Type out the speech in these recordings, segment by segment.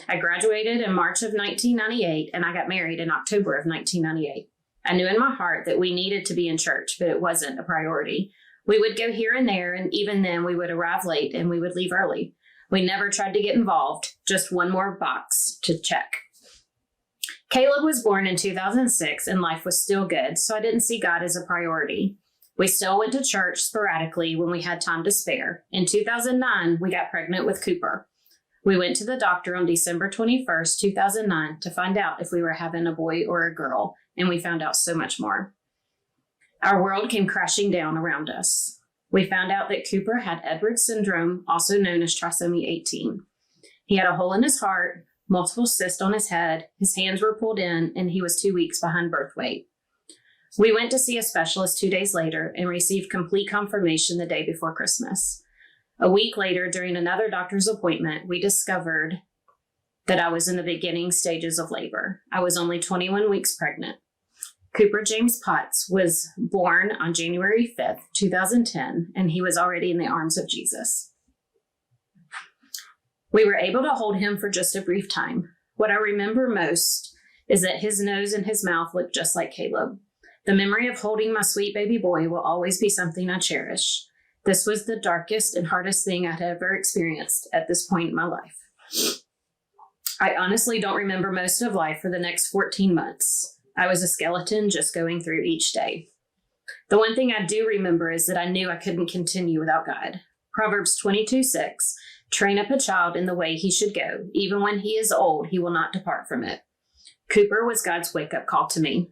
I graduated in March of 1998, and I got married in October of 1998. I knew in my heart that we needed to be in church, but it wasn't a priority. We would go here and there, and even then we would arrive late and we would leave early. We never tried to get involved, just one more box to check. Caleb was born in 2006 and life was still good, so I didn't see God as a priority. We still went to church sporadically when we had time to spare. In 2009, we got pregnant with Cooper. We went to the doctor on December 21st, 2009 to find out if we were having a boy or a girl, and we found out so much more. Our world came crashing down around us. We found out that Cooper had Edwards syndrome, also known as trisomy 18. He had a hole in his heart, multiple cysts on his head, his hands were pulled in, and he was 2 weeks behind birth weight. We went to see a specialist 2 days later and received complete confirmation the day before Christmas. A week later, during another doctor's appointment, we discovered that I was in the beginning stages of labor. I was only 21 weeks pregnant. Cooper James Potts was born on January 5th, 2010, and he was already in the arms of Jesus. We were able to hold him for just a brief time. What I remember most is that his nose and his mouth looked just like Caleb. The memory of holding my sweet baby boy will always be something I cherish. This was the darkest and hardest thing I'd ever experienced at this point in my life. I honestly don't remember most of life for the next 14 months. I was a skeleton just going through each day. The one thing I do remember is that I knew I couldn't continue without God. Proverbs 22:6, train up a child in the way he should go. Even when he is old, he will not depart from it. Cooper was God's wake-up call to me.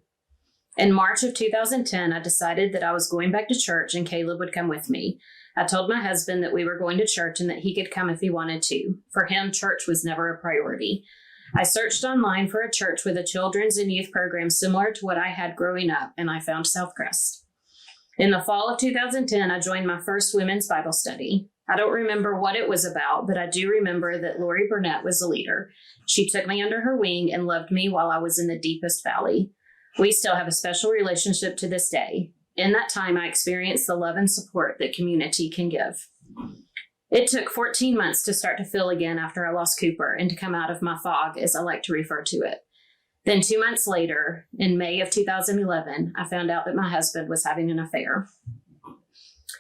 In March of 2010, I decided that I was going back to church and Caleb would come with me. I told my husband that we were going to church and that he could come if he wanted to. For him, church was never a priority. I searched online for a church with a children's and youth program similar to what I had growing up, and I found SouthCrest. In the fall of 2010, I joined my first women's Bible study. I don't remember what it was about, but I do remember that Lori Burnett was the leader. She took me under her wing and loved me while I was in the deepest valley. We still have a special relationship to this day. In that time, I experienced the love and support that community can give. It took 14 months to start to feel again after I lost Cooper and to come out of my fog, as I like to refer to it. Then 2 months later, in May of 2011, I found out that my husband was having an affair.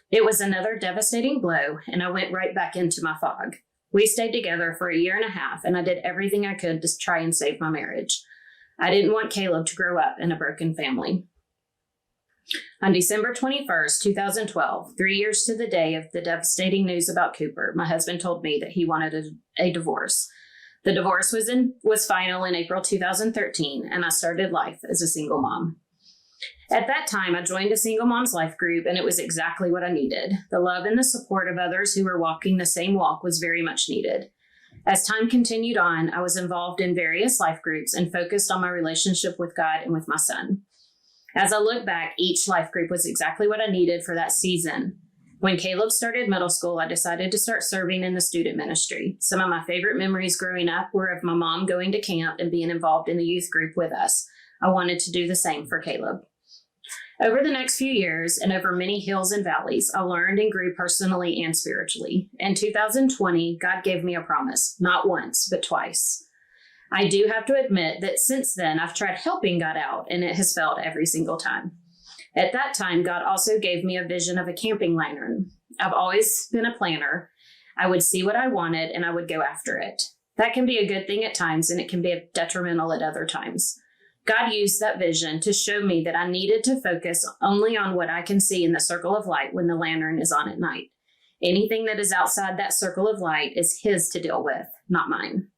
It was another devastating blow, and I went right back into my fog. We stayed together for 1.5 years, and I did everything I could to try and save my marriage. I didn't want Caleb to grow up in a broken family. On December 21st, 2012, 3 years to the day of the devastating news about Cooper, my husband told me that he wanted a divorce. The divorce was final in April 2013, and I started life as a single mom. At that time, I joined a single mom's life group, and it was exactly what I needed. The love and the support of others who were walking the same walk was very much needed. As time continued on, I was involved in various life groups and focused on my relationship with God and with my son. As I look back, each life group was exactly what I needed for that season. When Caleb started middle school, I decided to start serving in the student ministry. Some of my favorite memories growing up were of my mom going to camp and being involved in the youth group with us. I wanted to do the same for Caleb. Over the next few years and over many hills and valleys, I learned and grew personally and spiritually. In 2020, God gave me a promise, not once, but twice. I do have to admit that since then, I've tried helping God out, and it has failed every single time. At that time, God also gave me a vision of a camping lantern. I've always been a planner. I would see what I wanted, and I would go after it. That can be a good thing at times, and it can be detrimental at other times. God used that vision to show me that I needed to focus only on what I can see in the circle of light when the lantern is on at night. Anything that is outside that circle of light is His to deal with, not mine.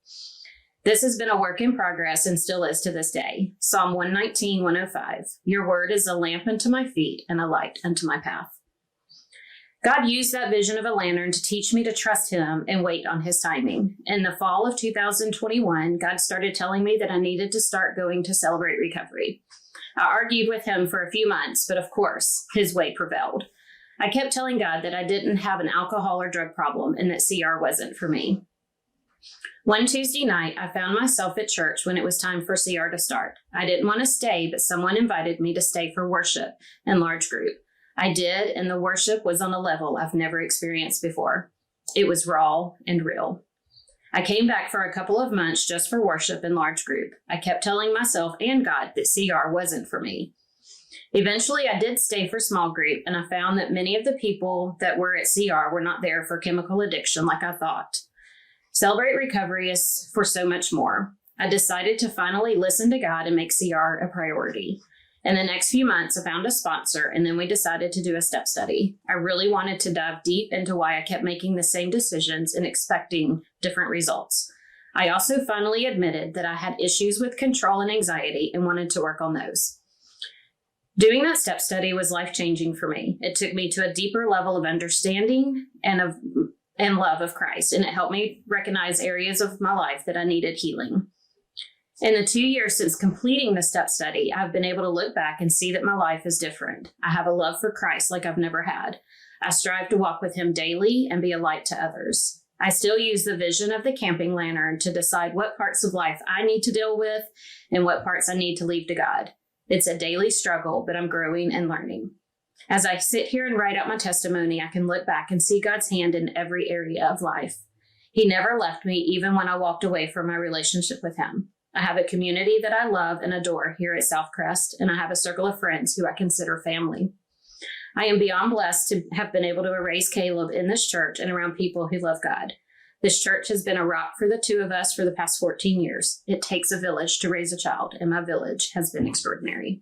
This has been a work in progress and still is to this day. Psalm 119:105. Your word is a lamp unto my feet and a light unto my path. God used that vision of a lantern to teach me to trust Him and wait on His timing. In the fall of 2021, God started telling me that I needed to start going to Celebrate Recovery. I argued with Him for a few months, but of course, His way prevailed. I kept telling God that I didn't have an alcohol or drug problem and that CR wasn't for me. One Tuesday night, I found myself at church when it was time for CR to start. I didn't want to stay, but someone invited me to stay for worship in large group. I did, and the worship was on a level I've never experienced before. It was raw and real. I came back for a couple of months just for worship in large group. I kept telling myself and God that CR wasn't for me. Eventually, I did stay for small group, and I found that many of the people that were at CR were not there for chemical addiction like I thought. Celebrate Recovery is for so much more. I decided to finally listen to God and make CR a priority. In the next few months, I found a sponsor, and then we decided to do a step study. I really wanted to dive deep into why I kept making the same decisions and expecting different results. I also finally admitted that I had issues with control and anxiety and wanted to work on those. Doing that step study was life-changing for me. It took me to a deeper level of understanding and love of Christ, and it helped me recognize areas of my life that I needed healing. In the 2 years since completing the step study, I've been able to look back and see that my life is different. I have a love for Christ like I've never had. I strive to walk with him daily and be a light to others. I still use the vision of the camping lantern to decide what parts of life I need to deal with and what parts I need to leave to God. It's a daily struggle, but I'm growing and learning. As I sit here and write out my testimony, I can look back and see God's hand in every area of life. He never left me, even when I walked away from my relationship with him. I have a community that I love and adore here at SouthCrest, and I have a circle of friends who I consider family. I am beyond blessed to have been able to raise Caleb in this church and around people who love God. This church has been a rock for the two of us for the past 14 years. It takes a village to raise a child, and my village has been extraordinary.